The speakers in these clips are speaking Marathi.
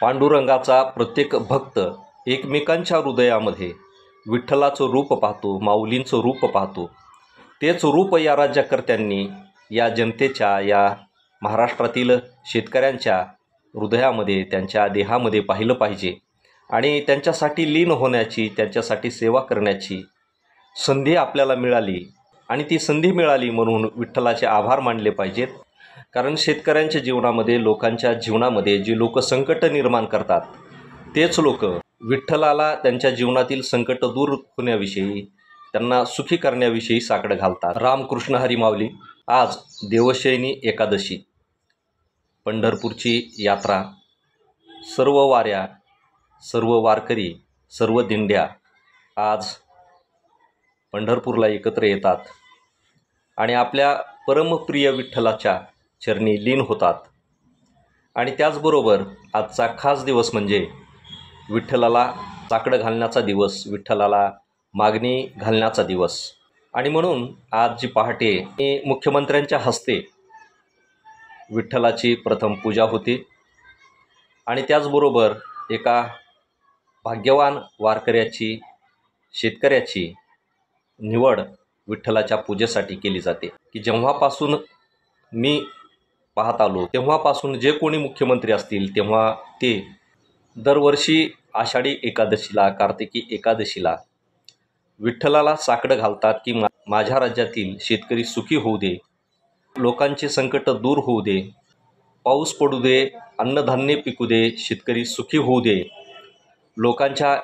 पांडुरंगाचा प्रत्येक भक्त एकमेकांच्या हृदयामध्ये विठ्ठलाचं रूप पाहतो, माऊलींचं रूप पाहतो. तेच रूप या राज्यकर्त्यांनी या जनतेच्या, या महाराष्ट्रातील शेतकऱ्यांच्या हृदयामध्ये, त्यांच्या देहामध्ये पाहिलं पाहिजे आणि त्यांच्यासाठी लीन होण्याची, त्यांच्यासाठी सेवा करण्याची संधी आपल्याला मिळाली आणि ती संधी मिळाली म्हणून विठ्ठलाचे आभार मानले पाहिजेत. कारण शेतकऱ्यांच्या जीवनामध्ये, लोकांच्या जीवनामध्ये जे लोक संकट निर्माण करतात, तेच लोक विठ्ठलाला त्यांच्या जीवनातील संकट दूर होण्याविषयी, त्यांना सुखी करण्याविषयी साकडं घालतात. रामकृष्ण हरी माऊली. आज देवशयनी एकादशी, पंढरपूरची यात्रा, सर्व वाऱ्या, सर्व वारकरी, सर्व दिंड्या आज पंढरपूरला एकत्र येतात आणि आपल्या परमप्रिय विठ्ठलाच्या चरणी लीन होतात. आणि त्याचबरोबर आजचा खास दिवस म्हणजे विठ्ठलाला साकडं घालण्याचा दिवस, विठ्ठलाला मागणी घालण्याचा दिवस. आणि म्हणून आज जी पहाटे मुख्यमंत्र्यांच्या हस्ते विठ्ठलाची प्रथम पूजा होती आणि त्याचबरोबर एका भाग्यवान वारकऱ्याची, शेतकऱ्याची निवड विठ्ठलाच्या पूजेसाठी केली जाते. की जेव्हापासून मी पाहत आलो तेव्हापासून जे कोणी मुख्यमंत्री असतील तेव्हा ते दरवर्षी आषाढी एकादशीला, कार्तिकी एकादशीला विठ्ठलाला साकडं घालतात की माझ्या राज्यातील शेतकरी सुखी होऊ दे, लोकांचे संकट दूर होऊ दे, पाऊस पडू दे, अन्नधान्य पिकू दे, शेतकरी सुखी होऊ दे, लोकांच्या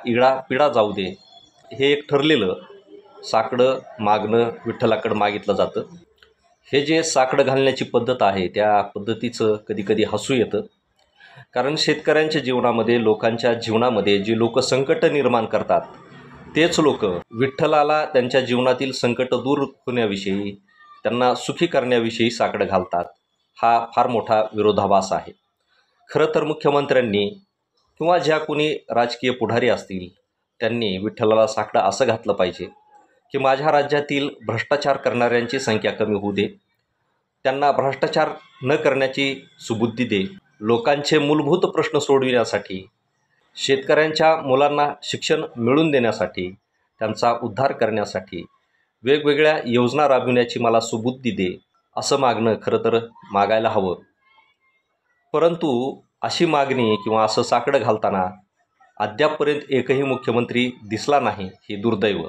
पिढा जाऊ दे. हे एक ठरलेलं साकडं मागणं विठ्ठलाकडं मागितलं जातं. हे जे साकडं घालण्याची पद्धत आहे त्या पद्धतीचं कधीकधी हसू येतं. कारण शेतकऱ्यांच्या जीवनामध्ये, लोकांच्या जीवनामध्ये जे लोक संकट निर्माण करतात, तेच लोक विठ्ठलाला त्यांच्या जीवनातील संकट दूर होण्याविषयी, त्यांना सुखी करण्याविषयी साकडं घालतात. हा फार मोठा विरोधाभास आहे. खरं तर मुख्यमंत्र्यांनी किंवा ज्या कोणी राजकीय पुढारी असतील त्यांनी विठ्ठलाला साकडं असं घातलं पाहिजे की माझ्या राज्यातील भ्रष्टाचार करणाऱ्यांची संख्या कमी होऊ दे, त्यांना भ्रष्टाचार न करण्याची सुबुद्धी दे, लोकांचे मूलभूत प्रश्न सोडविण्यासाठी, शेतकऱ्यांच्या मुलांना शिक्षण मिळवून देण्यासाठी, त्यांचा उद्धार करण्यासाठी वेगवेगळ्या योजना राबविण्याची मला सुबुद्धी दे, असं मागणं खरं तर मागायला हवं. परंतु अशी मागणी किंवा असं साकडं घालताना अद्यापपर्यंत एकही मुख्यमंत्री दिसला नाही. हे दुर्दैव.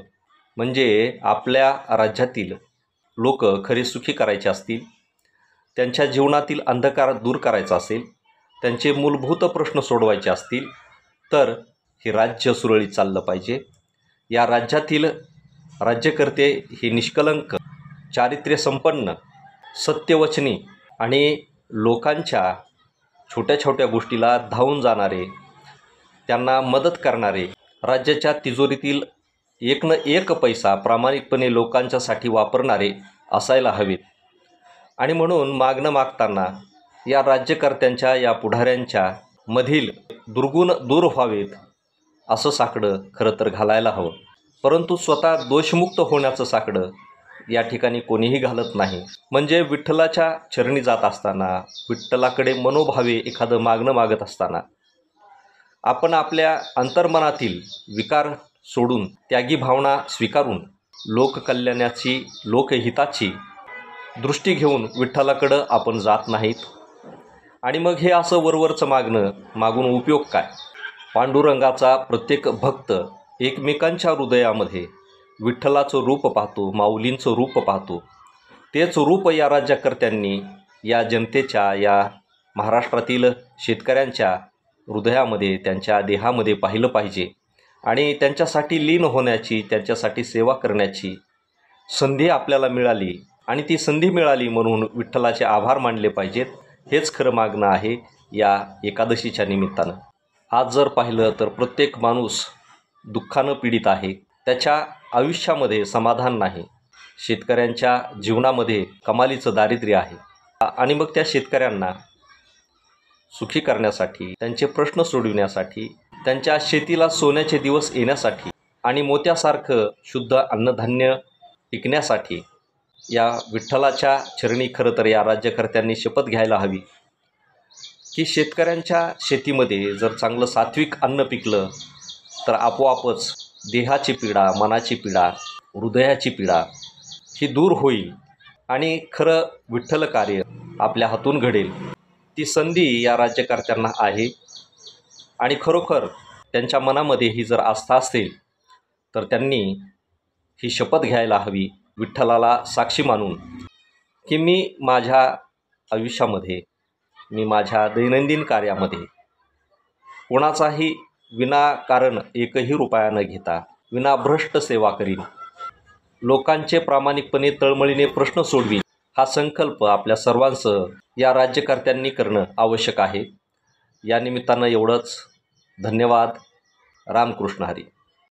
म्हणजे आपल्या राज्यातील लोक खरे सुखी करायचे असतील, त्यांच्या जीवनातील अंधकार दूर करायचा असेल, त्यांचे मूलभूत प्रश्न सोडवायचे असतील तर हे राज्य सुरळीत चाललं पाहिजे. या राज्यातील राज्यकर्ते हे निष्कलंक, चारित्र्यसंपन्न, सत्यवचनी आणि लोकांच्या छोट्या छोट्या गोष्टीला धावून जाणारे, त्यांना मदत करणारे, राज्याच्या तिजोरीतील एक न एक पैसा प्रामाणिकपणे लोकांच्यासाठी वापरणारे असायला हवेत. आणि म्हणून मागणं मागताना या राज्यकर्त्यांच्या, या पुढाऱ्यांच्या मधील दुर्गुण दूर व्हावेत असं साकडं खरं तर घालायला हवं. परंतु स्वतः दोषमुक्त होण्याचं साकडं या ठिकाणी कोणीही घालत नाही. म्हणजे विठ्ठलाच्या चरणी जात असताना, विठ्ठलाकडे मनोभावे एखादं मागणं मागत असताना आपण आपल्या अंतर्मनातील विकार सोडून, त्यागी भावना स्वीकारून लोककल्याणाची, लोकहिताची दृष्टी घेऊन विठ्ठलाकडं आपण जात नाहीत. आणि मग हे असं वरवरचं मागणं मागून उपयोग काय? पांडुरंगाचा प्रत्येक भक्त एकमेकांच्या हृदयामध्ये विठ्ठलाचं रूप पाहतो, माऊलींचं रूप पाहतो. तेच रूप या राज्यकर्त्यांनी या जनतेच्या, या महाराष्ट्रातील शेतकऱ्यांच्या हृदयामध्ये, त्यांच्या देहामध्ये पाहिलं पाहिजे आणि त्यांच्यासाठी लीन होण्याची, त्यांच्यासाठी सेवा करण्याची संधी आपल्याला मिळाली आणि ती संधी मिळाली म्हणून विठ्ठलाचे आभार मानले पाहिजेत. हेच खरं मागणं आहे या एकादशीच्या निमित्तानं. आज जर पाहिलं तर प्रत्येक माणूस दुःखानं पीडित आहे. त्याच्या आयुष्यामध्ये समाधान नाही. शेतकऱ्यांच्या जीवनामध्ये कमालीचं दारिद्र्य आहे. आणि मग त्या शेतकऱ्यांना सुखी करण्यासाठी, त्यांचे प्रश्न सोडविण्यासाठी, त्यांच्या शेतीला सोन्याचे दिवस येण्यासाठी आणि मोत्यासारखं शुद्ध अन्नधान्य पिकण्यासाठी या विठ्ठलाच्या चरणी खरं तर या राज्यकर्त्यांनी शपथ घ्यायला हवी की शेतकऱ्यांच्या शेतीमध्ये जर चांगलं सात्विक अन्न पिकलं तर आपोआपच देहाची पीडा, मनाची पीडा, हृदयाची पीडा ही दूर होईल आणि खरं विठ्ठल कार्य आपल्या हातून घडेल. ती संधी या राज्यकर्त्यांना आहे आणि खरोखर त्यांच्या मनामध्ये ही जर आस्था असेल तर त्यांनी ही शपथ घ्यायला हवी, विठ्ठलाला साक्षी मानून, की मी माझ्या आयुष्यामध्ये, मी माझ्या दैनंदिन कार्यामध्ये कोणाचाही विनाकारण एकही रुपया न घेता विनाभ्रष्ट सेवा करीन, लोकांचे प्रामाणिकपणे तळमळीने प्रश्न सोडवीन. हा संकल्प आपल्या सर्वांचं या राज्यकर्त्यांनी करणं आवश्यक आहे. या निमित्तानं एवढंच. धन्यवाद. रामकृष्ण हरी.